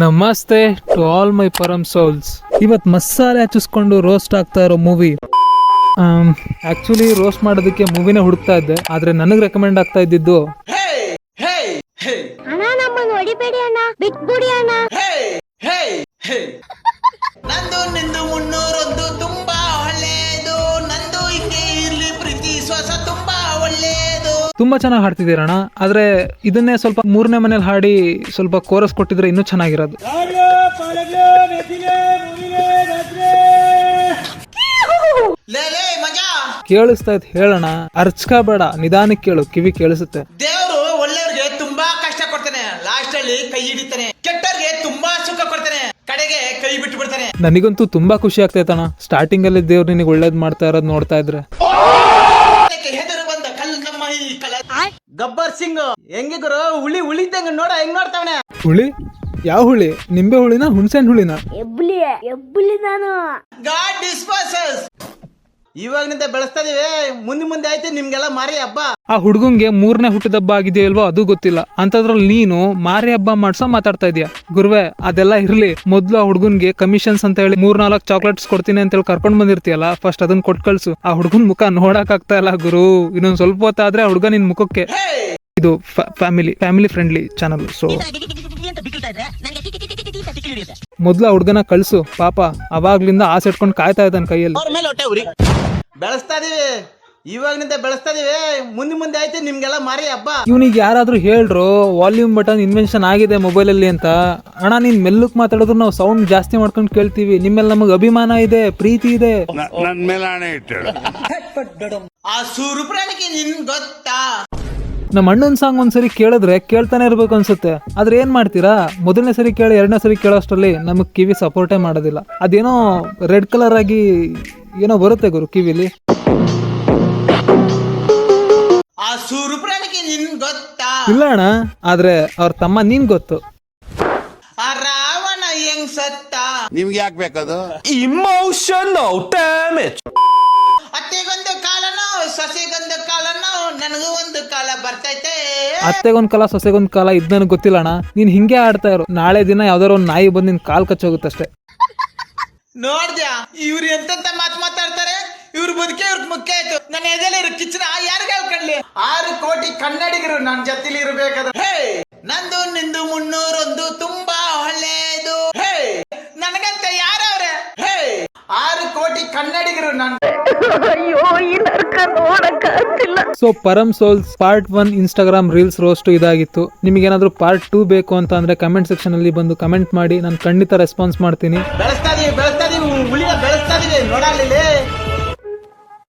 ನಮಸ್ತೆ to all my ಪರಮ್ souls. ಇವತ್ತು ಮಸಾಲೆ ಹಚ್ಚಿಸ್ಕೊಂಡು ರೋಸ್ಟ್ ಆಗ್ತಾ ಇರೋ ಮೂವಿ. ಆಕ್ಚುಲಿ ರೋಸ್ಟ್ ಮಾಡೋದಕ್ಕೆ ಮೂವಿನೇ ಹುಡುಕ್ತಾ ಇದ್ದೆ, ಆದ್ರೆ ನನಗೆ ರೆಕಮೆಂಡ್ ಆಗ್ತಾ ಇದ್ದಿದ್ದು ಅಣ್ಣ ನಮ್ಮನ್ನು ಹೊಡಿಬೇಡಿ ಅಣ್ಣ, ಬಿಟ್ಬಿಡಿ ಅಣ್ಣ. ನಂದು ನಿಂದು 301 ತುಂಬಾ ಒಳ್ಳೆಯದು, ನಂದು ಹಿಂಗೆ ಇರ್ಲಿ ಪ್ರೀತಿ ಶ್ವಾಸ ತುಂಬಾ ಒಳ್ಳೆಯದು. ತುಂಬಾ ಚೆನ್ನಾಗಿ ಹಾಡ್ತಿದ್ದೀರಣ್ಣ, ಆದ್ರೆ ಇದನ್ನೇ ಸ್ವಲ್ಪ ಮೂರನೇ ಮನೇಲಿ ಹಾಡಿ ಸ್ವಲ್ಪ ಕೋರಸ್ ಕೊಟ್ಟಿದ್ರೆ ಇನ್ನೂ ಚೆನ್ನಾಗಿರೋದು. ಲೇಲೇ ಮಜಾ ಕೇಳಿಸ್ತಾ ಇದ್ ಹೇಳೋಣ, ಅರ್ಚ್ಕಬೇಡ, ನಿಧಾನಕ್ಕೆ ಕೇಳು, ಕಿವಿ ಕೇಳಿಸುತ್ತೆ. ದೇವರು ಒಳ್ಳೆಯವ್ರಿಗೆ ತುಂಬಾ ಕಷ್ಟ ಕೊಡ್ತಾನೆ, ಲಾಸ್ಟ್ ಅಲ್ಲಿ ಕೈ ಹಿಡಿತಾನೆ. ಕೆಟ್ಟವ್ರಿಗೆ ತುಂಬಾ ಸುಖ ಕೊಡ್ತಾನೆ, ಕಡೆಗೆ ಕೈ ಬಿಟ್ಟು ಬಿಡ್ತಾನೆ. ನನಗಂತೂ ತುಂಬಾ ಖುಷಿ ಆಗ್ತೈತಣ್ಣ, ಸ್ಟಾರ್ಟಿಂಗ್ ಅಲ್ಲಿ ದೇವ್ರು ನಿನಗೆ ಒಳ್ಳೇದ್ ಮಾಡ್ತಾ ಇರೋದ್ ನೋಡ್ತಾ ಇದ್ರೆ. ಹೆದರು ಬಂದ ಕಲ್ಲಮ್ಮ ಈ ಕಲ ಗಬ್ಬರ್ ಸಿಂಗ್ ಹೆಂಗೆ ಗುರು, ಹುಳಿ ಉಳಿದಂಗ ನೋಡ ಹೆಂಗ್ ನೋಡ್ತಾವನೆ. ಹುಳಿ? ಯಾವ ಹುಳಿ? ನಿಂಬೆ ಹುಳಿನ ಹುಣಸೆನ್ ಹುಳಿನ? ಎಬ್ಬುಲಿ ನಾನು. ಗಾಡ್ ಡಿಸ್ಪೋಸಸ್ ಇವಾಗನಿಂದ ಬೆಳೆಸ್ತಾ ಇದೀವಿ, ಮುಂದೆ ಆಯ್ತು ನಿಮ್ಗೆಲ್ಲ ಮಾರಿ ಹಬ್ಬ. ಆ ಹುಡುಗಂಗೆ 3ನೇ ಹುಟ್ಟಿದ ಹಬ್ಬ ಆಗಿದೆಯಲ್ವೋ ಅದು ಗೊತ್ತಿಲ್ಲ, ಅಂತದ್ರಲ್ಲಿ ನೀನು ಮಾರಿ ಹಬ್ಬ ಮಾಡ್ಸೋ ಮಾತಾಡ್ತಾ ಇದೀಯ. ಗುರುವೆ ಅದೆಲ್ಲ ಇರ್ಲಿ, ಮೊದ್ಲು ಆ ಹುಡುಗನ್ಗೆ ಕಮಿಷನ್ಸ್ ಅಂತ ಹೇಳಿ 3-4 ಚಾಕ್ಲೇಟ್ಸ್ ಕೊಡ್ತೀನಿ ಅಂತ ಹೇಳಿ ಕರ್ಕೊಂಡ್ ಬಂದಿರ್ತೀಯಲ್ಲ, ಫಸ್ಟ್ ಅದನ್ನ ಕೊಟ್ ಕಳ್ಸು. ಆ ಹುಡುಗನ್ ಮುಖ ನೋಡಕ್ ಆಗ್ತಾ ಇಲ್ಲ ಗುರು, ಇನ್ನೊಂದ್ ಸ್ವಲ್ಪ ಹೊತ್ತಾದ್ರೆ ಆ ಹುಡುಗ ನಿನ್ ಮುಖಕ್ಕೆ. ಇದು ಫ್ಯಾಮಿಲಿ ಫ್ರೆಂಡ್ಲಿ ಚಾನಲ್, ಸೊ ಮೊದ್ಲು ಆ ಹುಡುಗನ ಕಳ್ಸು. ಪಾಪ ಅವಾಗ್ಲಿಂದ ಆಸೆ ಇಟ್ಕೊಂಡು ಕಾಯ್ತಾ ಇದ್ದಾನ ಕೈಯಲ್ಲಿ. ಬೆಳೆಸ್ತಾ ಇದೀವಿ, ಇವಾಗನಿಂದ ಬೆಳೆಸ್ತಾ ಇದೀವಿ, ಮುಂದೆ ಆಯ್ತು ನಿಮ್ಗೆಲ್ಲ ಮಾರಿ ಹಬ್ಬ. ಇವನಿಗೆ ಯಾರಾದ್ರೂ ಹೇಳ್ರು ವಾಲ್ಯೂಮ್ ಬಟನ್ ಇನ್ವೆನ್ಷನ್ ಆಗಿದೆ ಮೊಬೈಲ್ ಅಲ್ಲಿ ಅಂತ. ಅಣ್ಣ ನೀನ್ ಮೆಲ್ಲಕ್ ಮಾತಾಡಿದ್ರು ನಾವು ಸೌಂಡ್ ಜಾಸ್ತಿ ಮಾಡ್ಕೊಂಡು ಕೇಳ್ತೀವಿ, ನಿಮ್ಮೆಲ್ಲ ನಮಗ್ ಅಭಿಮಾನ ಇದೆ, ಪ್ರೀತಿ ಇದೆ. ಆ ಸೂರುಪ್ರಾಣಿಗೆ ನಿನ್ ಗೊತ್ತಾ? ನಮ್ಮ ಅಣ್ಣನ್ ಸಾಂಗ್ ಒಂದ್ಸರಿ ಕೇಳಿದ್ರೆ ಕೇಳ್ತಾನೆ ಇರ್ಬೇಕು ಅನ್ಸುತ್ತೆ, ಆದ್ರೆ ಏನ್ ಮಾಡ್ತೀರಾ, ಮೊದಲನೇ ಸರಿ ಕೇಳಿ 2ನೇ ಸರಿ ಕೇಳೋಷ್ಟರಲ್ಲಿ ನಮಗ್ ಕಿವಿ ಸಪೋರ್ಟೇ ಮಾಡೋದಿಲ್ಲ. ಅದೇನೋ ರೆಡ್ ಕಲರ್ ಆಗಿ ಏನೋ ಬರುತ್ತೆ ಗುರು ಕಿವಿಲಿ. ಆ ಸೂರುಪ್ರಾಣಿಗೆ ನಿನ್ ಗೊತ್ತಾ? ಇಲ್ಲ ಅಣ್ಣ, ಆದ್ರೆ ಅವ್ರ ತಮ್ಮ ನೀನ್ ಗೊತ್ತು. ಆ ರಾವಣ ಹೆಂಗ್ ಸತ್ತ? ನಿಮ್ಗೆ ಯಾಕೆ ಬೇಕದು? Emotional damage. ಅತ್ತೆಗೊಂದು ಕಾಲನೋ ಸೊಸೆಗೊಂದು ಕಾಲನೋ, ನನಗೂ ಒಂದು ಕಾಲ ಬರ್ತೈತೆ. ಅತ್ತೆಗೊಂದ್ ಕಾಲ ಸೊಸೆಗೊಂದ್ ಕಾಲ ಇದ್ ನನಗೆ ಗೊತ್ತಿಲ್ಲ ಅಣ್ಣ, ನೀನ್ ಹಿಂಗೆ ಆಡ್ತಾ ಇರು, ನಾಳೆ ದಿನ ಯಾವ್ದಾರ ಒಂದ್ ನಾಯಿ ಬಂದ್ ನಿನ್ ಕಾಲ್ ಕಚ್ಚೋಗುತ್ತಷ್ಟೇ. ನೋಡ್ದ್ಯಾ ಇವ್ರು ಎಂತೆಂತ ಮಾತಾಡ್ತಾರೆ, ಇವ್ರ ಬದುಕೆ ಇವ್ರ ಮುಖ್ಯ ಆಯ್ತು. ನನ್ನ ಎದೆಲಿ ಇರೋ ಕಿಚ್ಚನ ಯಾರಿಗ ಹೇಳ್ಕೊಂಡ್ಲಿ? 6 ಕೋಟಿ ಕನ್ನಡಿಗರು ನನ್ ಜೊತೆಲಿ ಇರ್ಬೇಕಾದ್ರೆ. ನಂದು ನಿಂದು 301 ತುಂಬಾ ಒಳ್ಳೆಯದು. ನನಗಂತ ಯಾರವ್ರೆ? 6 ಕೋಟಿ ಕನ್ನಡಿಗರು ನನ್. So Param souls part 1 Instagram reels roast ಇದಾಗಿತ್ತು. ನಿಮಗೇನಾದ್ರೂ ಪಾರ್ಟ್ 2 ಬೇಕು ಅಂತ ಅಂದ್ರೆ ಕಮೆಂಟ್ ಸೆಕ್ಷನ್ ಅಲ್ಲಿ ಬಂದು ಕಮೆಂಟ್ ಮಾಡಿ, ನಾನು ಖಂಡಿತ ರೆಸ್ಪಾನ್ಸ್ ಮಾಡ್ತೀನಿ. ಬೆಳೆಸ್ತಾ ಇದೀವಿ, ಹುಳಿನ ಬೆಳೆಸ್ತಾ ಇದೀವಿ ನೋಡಲ್ಲಿ.